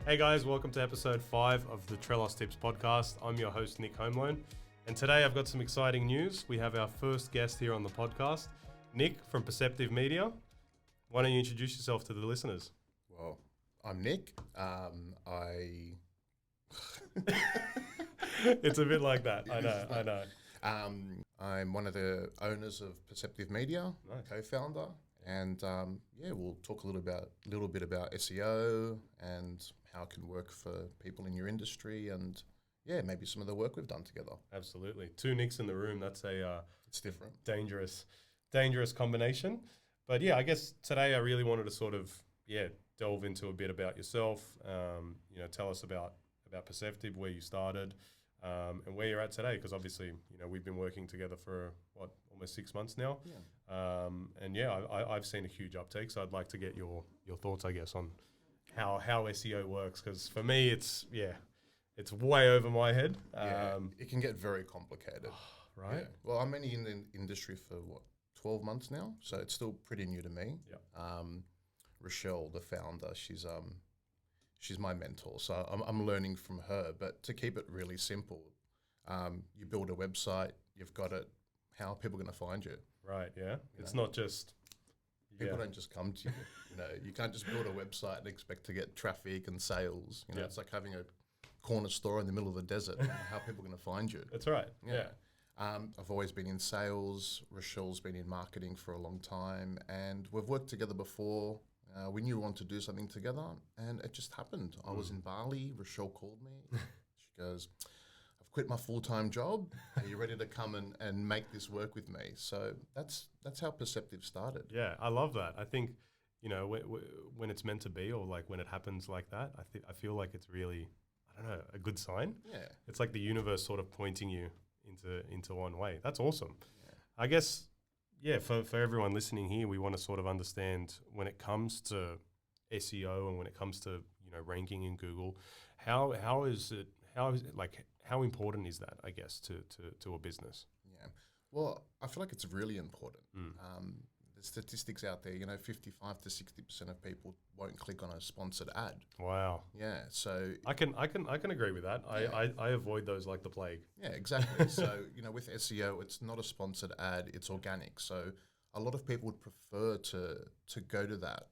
Hey guys, welcome to episode 5 of the Trelos Tips podcast. I'm your host, Nick Homeloan, and today I've got some exciting news. We have our first guest here on the podcast, Nick from Perceptiv Media. Why don't you introduce yourself to the listeners? Well, I'm Nick. It's a bit like that. I know. I'm one of the owners of Perceptiv Media, Nice. co-founder, and we'll talk a little bit about SEO and how it can work for people in your industry, and maybe some of the work we've done together. Absolutely. 2 Nicks in the room. That's It's different. dangerous combination. But I guess today I really wanted to sort of delve into a bit about yourself. Tell us about Perceptiv, where you started, and where you're at today. Because obviously, we've been working together for almost 6 months now. I've seen a huge uptake. So I'd like to get your thoughts, I guess, on how SEO works. Because for me, it's way over my head. It can get very complicated. Right. Yeah. Well, I'm only in the industry for 12 months now, so it's still pretty new to me. Yeah. Rochelle, the founder, she's my mentor, so I'm learning from her. But to keep it really simple, you build a website, you've got it. How are people going to find you? Right. Yeah. It's not just people don't just come to you. You can't just build a website and expect to get traffic and sales. It's like having a corner store in the middle of the desert. How are people going to find you? That's right. Yeah. I've always been in sales. Rochelle's been in marketing for a long time, and we've worked together before. We knew we wanted to do something together, and it just happened. I was in Bali. Rochelle called me. She goes, "I've quit my full-time job. Are you ready to come and make this work with me?" So that's how Perceptiv started. Yeah, I love that. I think, when it's meant to be, or like when it happens like that, I feel like it's really, I don't know, a good sign. Yeah. It's like the universe sort of pointing you into one way. That's awesome. Yeah. I guess, for everyone listening here, we want to sort of understand when it comes to SEO and when it comes to, ranking in Google, how important is that, I guess, to a business? Yeah. Well, I feel like it's really important. The statistics out there, 55 to 60% of people won't click on a sponsored ad. Wow. Yeah. So I can agree with that. Yeah. I avoid those like the plague. Yeah, exactly. So, with SEO, it's not a sponsored ad, it's organic. So a lot of people would prefer to go to that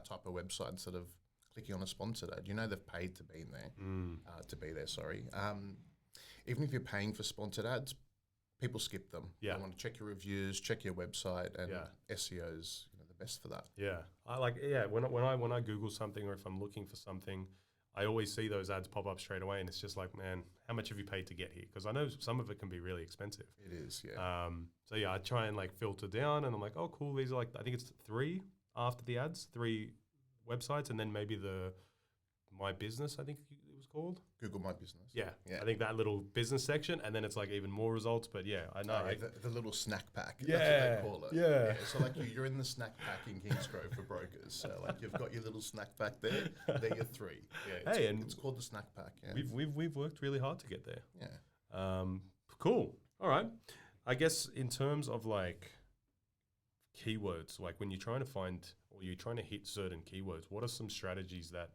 type of website instead of clicking on a sponsored ad. They've paid to be in there, to be there, sorry. Even if you're paying for sponsored ads, people skip them. Yeah. They want to check your reviews, check your website, and SEO is the best for that. Yeah. When I Google something, or if I'm looking for something, I always see those ads pop up straight away, and it's just like, man, how much have you paid to get here? Because I know some of it can be really expensive. It is, yeah. I try and filter down, and I'm like, oh, cool. These are I think it's 3 after the ads, 3 websites, and then maybe the My Business, I think it was called. Google My Business. Yeah. I think that little business section, and then it's even more results. But I know. The little snack pack. Yeah. That's what they call it. Yeah. So you're in the snack pack in Kingsgrove for brokers. So you've got your little snack pack there. They're your 3. Yeah. It's called the snack pack. Yeah. We've worked really hard to get there. Yeah. Cool. All right. I guess in terms of keywords, when you're trying to find or you're trying to hit certain keywords, what are some strategies that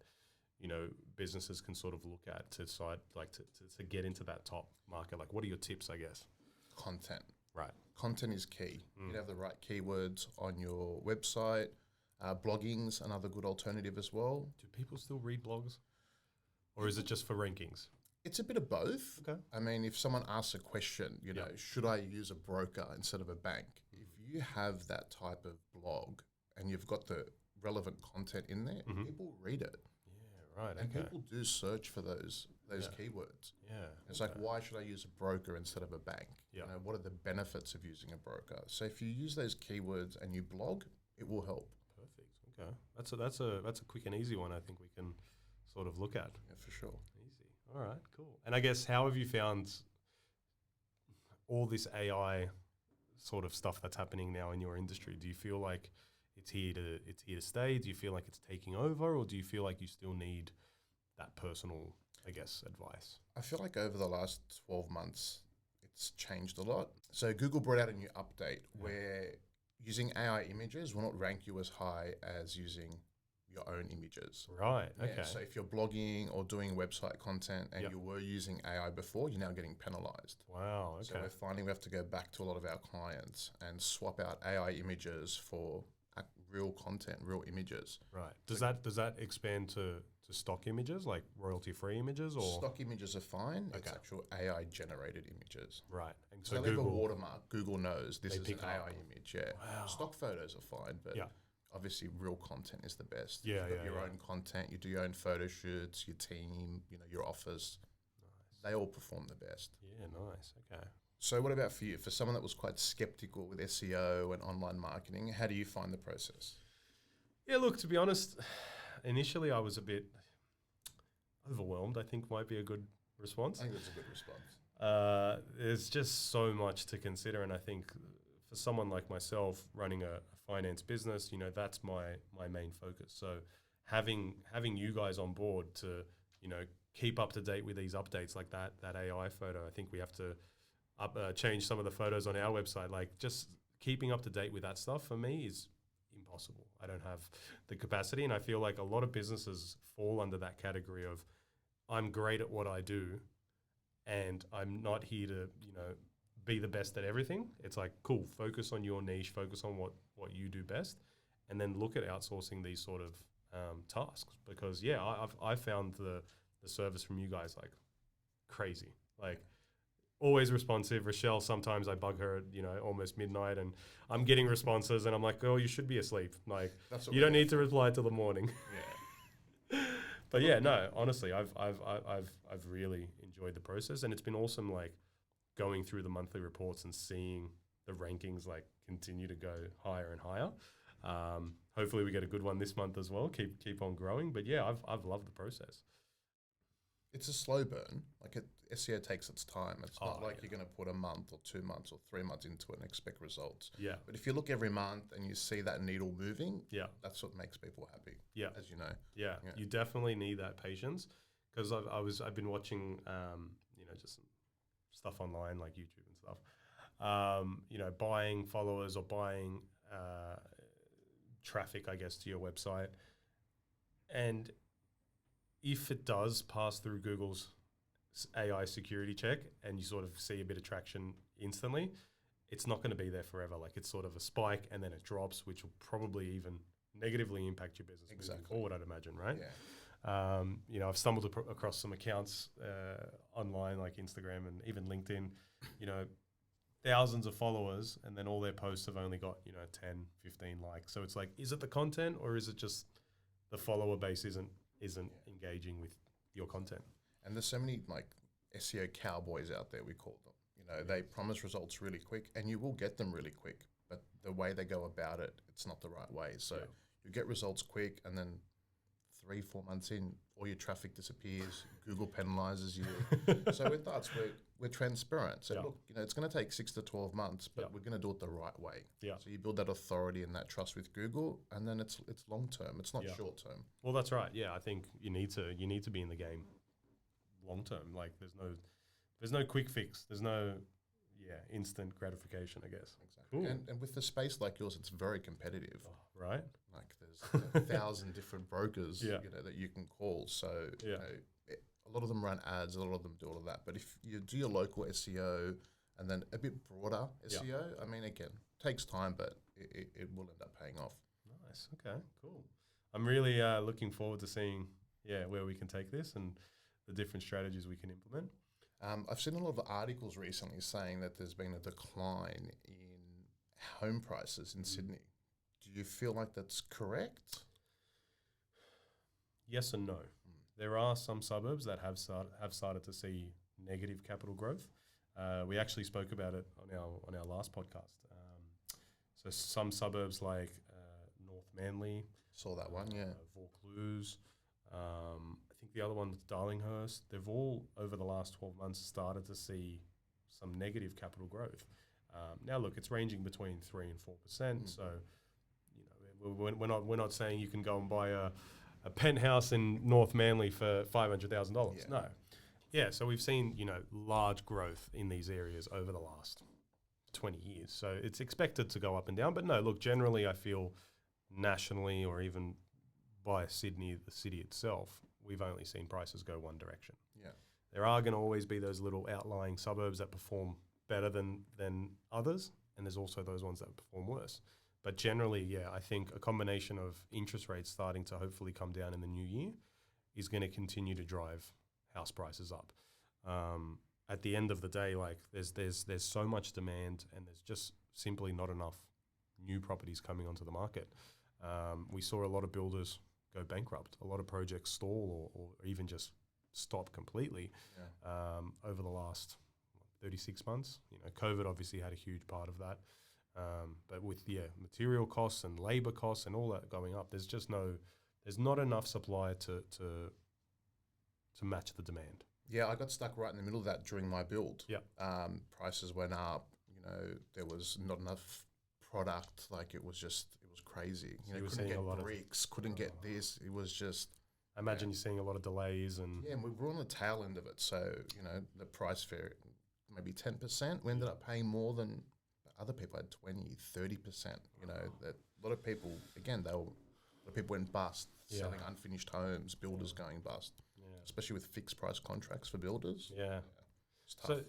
businesses can sort of look at to decide to get into that top market? What are your tips, I guess? Content. Right. Content is key. You have the right keywords on your website. Blogging's another good alternative as well. Do people still read blogs, or is it just for rankings? It's a bit of both. Okay. I mean, if someone asks a question, should I use a broker instead of a bank? If you have that type of blog and you've got the relevant content in there, people read it. Yeah, right. And people do search for those keywords. Yeah. It's why should I use a broker instead of a bank? Yeah. What are the benefits of using a broker? So if you use those keywords and you blog, it will help. Perfect. Okay. That's a quick and easy one I think we can sort of look at. Yeah, for sure. Easy. All right, cool. And I guess, how have you found all this AI sort of stuff that's happening now in your industry? Do you feel like it's here to stay? Do you feel like it's taking over, or do you feel like you still need that personal, I guess, advice? I feel like over the last 12 months, it's changed a lot. So Google brought out a new update where using AI images will not rank you as high as using your own images. Right. Yeah, Okay. so if you're blogging or doing website content and Yep. you were using AI before, you're now getting penalized. Wow. Okay. So we're finding we have to go back to a lot of our clients and swap out AI images for real content, real images. Right. Does that expand to stock images, like royalty-free images, or Stock images are fine. It's Okay. actual AI generated images. right? And So so they leave a Google. watermark. Google knows this They is pick an it up. AI image. Yeah. Wow. Stock photos are fine, but Yeah. obviously real content is the best. Yeah, You've got yeah, your yeah. own content. You do your own photo shoots. Your team. Your office. Nice. They all perform the best. Yeah. Nice. Okay. So what about for you? For someone that was quite skeptical with SEO and online marketing, how do you find the process? Yeah. Look, to be honest, initially I was a bit overwhelmed, I think might be a good response. I think that's a good response. There's just so much to consider, and I think for someone like myself running a finance business, that's my main focus. So having you guys on board to keep up to date with these updates like that AI photo, I think we have to change some of the photos on our website. Like just keeping up to date with that stuff for me is impossible. I don't have the capacity, and I feel like a lot of businesses fall under that category of I'm great at what I do, and I'm not here to, be the best at everything. It's like, cool, focus on your niche, focus on what you do best, and then look at outsourcing these sort of tasks. Because I've found the service from you guys like crazy, like always responsive. Rochelle, sometimes I bug her at, almost midnight, and I'm getting responses, and I'm like, oh, you should be asleep. Like, That's what you don't need to reply till the morning. Yeah. But yeah, no, honestly, I've really enjoyed the process, and it's been awesome, like going through the monthly reports and seeing the rankings like continue to go higher and higher. Hopefully we get a good one this month as well. Keep on growing. But yeah, I've loved the process. It's a slow burn. SEO takes its time. It's not Oh, like yeah. you're going to put a month or 2 months or 3 months into it and expect results. Yeah, But if you look every month and you see that needle moving, yeah, that's what makes people happy, yeah, as you know. yeah. Yeah. You definitely need that patience, because I've been watching just some stuff online like YouTube and stuff. Buying followers or buying traffic, I guess, to your website, and if it does pass through Google's AI security check and you sort of see a bit of traction instantly, it's not going to be there forever. Like it's sort of a spike and then it drops, which will probably even negatively impact your business moving forward, I'd imagine, right? Yeah. I've stumbled across some accounts online like Instagram and even LinkedIn, thousands of followers, and then all their posts have only got, 10, 15 likes. So it's like, is it the content, or is it just the follower base isn't engaging with your content? And there's so many SEO cowboys out there, we call them. They promise results really quick, and you will get them really quick, but the way they go about it, it's not the right way. So you get results quick, and then 3-4 months in, all your traffic disappears. Google penalizes you. So with us, we're transparent. So look, it's going to take 6 to 12 months, but we're going to do it the right way. Yeah. So you build that authority and that trust with Google, and then it's long term. It's not short term. Well, that's right. Yeah, I think you need to be in the game long term. Like there's no quick fix. There's no instant gratification, I guess. Exactly. Cool. And with a space like yours, it's very competitive. Right. Like there's 1,000 different brokers that you can call. So a lot of them run ads, a lot of them do all of that. But if you do your local SEO and then a bit broader SEO, I mean, again, takes time, but it will end up paying off. Nice. Okay, cool. I'm really looking forward to seeing where we can take this and the different strategies we can implement. I've seen a lot of articles recently saying that there's been a decline in home prices in Sydney. Do you feel like that's correct? Yes and no. There are some suburbs that have started to see negative capital growth. We actually spoke about it on our last podcast. So some suburbs like North Manly, Saw that one, yeah. Vaucluse, I think the other one's Darlinghurst. They've all over the last 12 months started to see some negative capital growth. Now look, it's ranging between 3 and 4%. So we're not saying you can go and buy a penthouse in North Manly for $500,000. No. Yeah, so we've seen, large growth in these areas over the last 20 years. So it's expected to go up and down. But no, look, generally I feel nationally or even by Sydney, the city itself, we've only seen prices go one direction. Yeah. There are going to always be those little outlying suburbs that perform better than others, and there's also those ones that perform worse. But generally, yeah, I think a combination of interest rates starting to hopefully come down in the new year is going to continue to drive house prices up. At the end of the day, like there's so much demand, and there's just simply not enough new properties coming onto the market. We saw a lot of builders go bankrupt, a lot of projects stall or even just stop completely over the last 36 months. You know, COVID obviously had a huge part of that. But with material costs and labor costs and all that going up, there's not enough supply to match the demand. Yeah, I got stuck right in the middle of that during my build. Yeah. Prices went up. You know, there was not enough product. Like it was crazy. So you know, were couldn't seeing get a lot bricks, couldn't get this. It was just. I imagine you're seeing a lot of delays and. Yeah, and we were on the tail end of it. So, you know, the price varied maybe 10%. We ended up paying more than other people had 20, 30%. You know, that a lot of people, again, a lot of people went bust, selling unfinished homes, builders going bust, especially with fixed price contracts for builders. Yeah. It's tough. So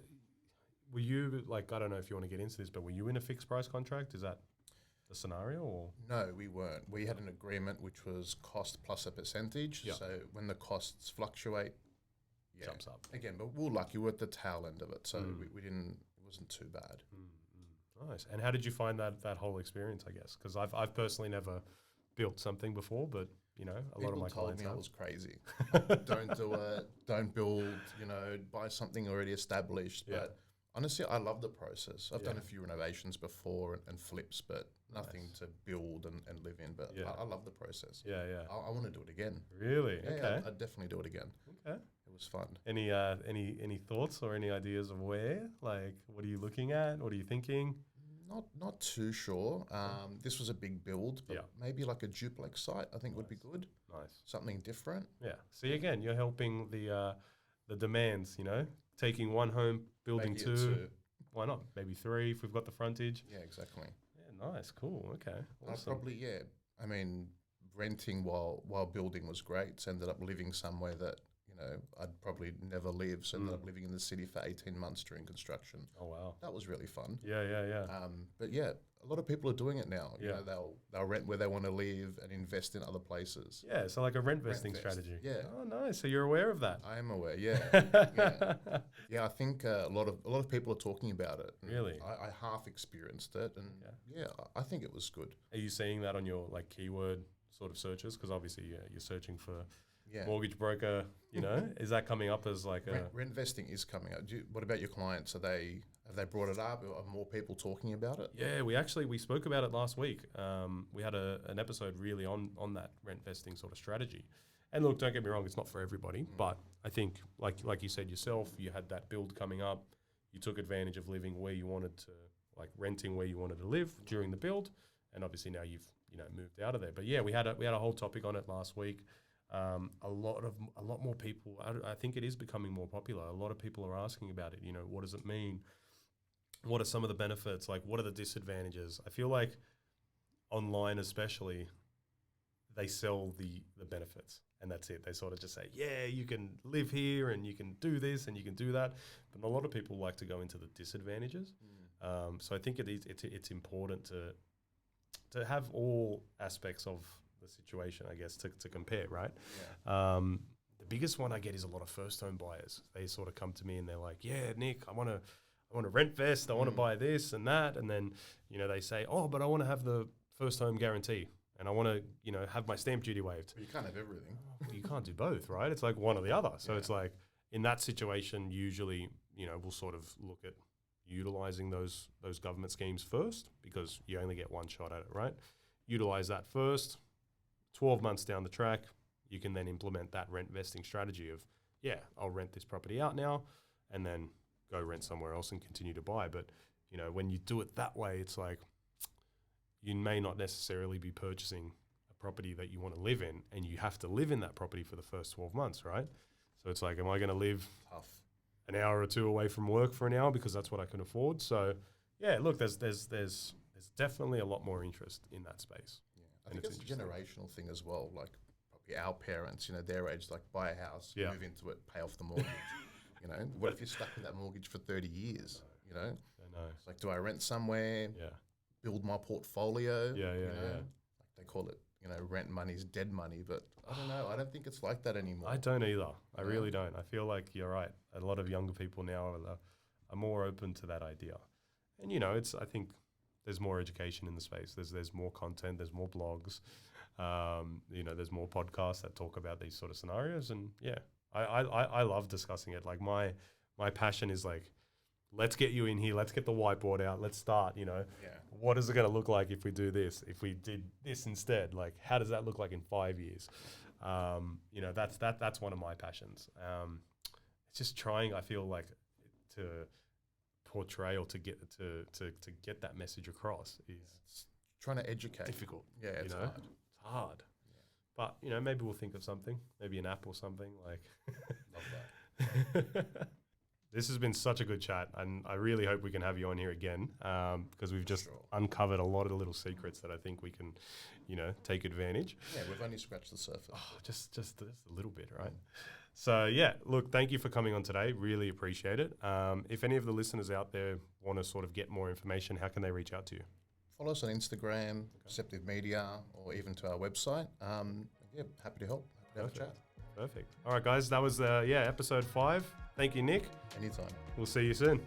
were you, like, I don't know if you want to get into this, but were you in a fixed price contract? Is that the scenario or? No, we weren't. We had an agreement which was cost plus a percentage. Yeah. So when the costs fluctuate, Jumps up. Again, but we were lucky. We were at the tail end of it. So we didn't, it wasn't too bad. Nice. And how did you find that whole experience, I guess? Because I've personally never built something before, but, you know, a lot of my told clients me I have. was crazy. Don't do it. Don't build, you know, buy something already established. Yeah. But honestly, I love the process. I've done a few renovations before and flips, but nothing to build and live in. But I love the process. Yeah. I want to do it again. Really? Yeah, Okay. I'd definitely do it again. Okay. It was fun. Any thoughts or any ideas of where? Like, what are you looking at? What are you thinking? Not too sure. This was a big build, but Yeah. maybe like a duplex site I think would be good. Nice. Something different. Yeah. See, again, you're helping the demands, you know, taking one home, building Make it two. Why not? Maybe three if we've got the frontage. Yeah, exactly. Yeah, nice. Cool. Okay. I'd Awesome. probably, I mean, renting while building was great. So ended up living somewhere that, you know, I'd probably never live. So ended up living in the city for 18 months during construction. Oh, wow. That was really fun. Yeah. But yeah, a lot of people are doing it now. You Yeah. know, they'll rent where they want to live and invest in other places. Yeah, so like a rent vesting vest, strategy. yeah. Oh, nice. So you're aware of that? I am aware, yeah. Yeah, I think a lot of people are talking about it. Really? I half experienced it, and I think it was good. Are you seeing that on your like keyword sort of searches? Because obviously, you're searching for Yeah. mortgage broker. You know, is that coming up as like a? Rent vesting is coming up. What about your clients? Have they brought it up? Are more people talking about it? Yeah, we spoke about it last week. We had an episode really on that rent vesting sort of strategy. And look, don't get me wrong, it's not for everybody, but I think like you said yourself, you had that build coming up. You took advantage of living where you wanted to, like renting where you wanted to live during the build, and obviously now you've moved out of there. But yeah, we had a whole topic on it last week. A lot more people. I think it is becoming more popular. A lot of people are asking about it. You know, what does it mean? What are some of the benefits? Like, what are the disadvantages? I feel like online, especially, they sell the benefits, and that's it. They sort of just say, yeah, you can live here, and you can do this, and you can do that. But a lot of people like to go into the disadvantages. So I think it's important to have all aspects of the situation, I guess, to compare, right? Yeah. The biggest one I get is a lot of first home buyers. They sort of come to me and they're like, yeah, Nick, I want to rent vest, I want to buy this and that. And then, they say, oh, but I want to have the first home guarantee and I want to, have my stamp duty waived. But you can't have everything. Well, you can't do both, right? It's like one or the other. So it's like in that situation, usually, we'll sort of look at utilizing those government schemes first because you only get one shot at it, right? Utilize that first. 12 months down the track, you can then implement that rent vesting strategy of, I'll rent this property out now and then go rent somewhere else and continue to buy. But, when you do it that way, it's like you may not necessarily be purchasing a property that you want to live in and you have to live in that property for the first 12 months, right? So it's like, am I going to live an hour or two away from work for an hour because that's what I can afford? So, look, there's definitely a lot more interest in that space. I think it's a generational thing as well. Like our parents, their age, like buy a house, Yeah. move into it, pay off the mortgage. What if you're stuck with that mortgage for 30 years? I know. It's like, do I rent somewhere, Yeah. build my portfolio? Yeah. Like they call it, rent money's dead money, but I don't know. I don't think it's like that anymore. I don't either. I Yeah. really don't. I feel like you're right. A lot of younger people now are more open to that idea. And, I think there's more education in the space. There's more content. There's more blogs. There's more podcasts that talk about these sort of scenarios. And yeah, I love discussing it. Like my passion is like, let's get you in here. Let's get the whiteboard out. Let's start, What is it going to look like if we do this? If we did this instead, like how does that look like in 5 years? That's one of my passions. It's just trying, I feel like, to portray or to get that message across is Trying to educate. difficult. Yeah, it's hard. It's hard. But, maybe we'll think of something, maybe an app or something like. Love that. This has been such a good chat, and I really hope we can have you on here again because we've just uncovered a lot of the little secrets that I think we can, take advantage. Yeah, we've only scratched the surface. Oh, just a little bit, right? So, yeah, look, thank you for coming on today. Really appreciate it. If any of the listeners out there want to sort of get more information, how can they reach out to you? Follow us on Instagram, Perceptiv Media, or even to our website. Happy to help. Happy to have a chat. Perfect. All right, guys, that was episode 5. Thank you, Nick. Anytime. We'll see you soon.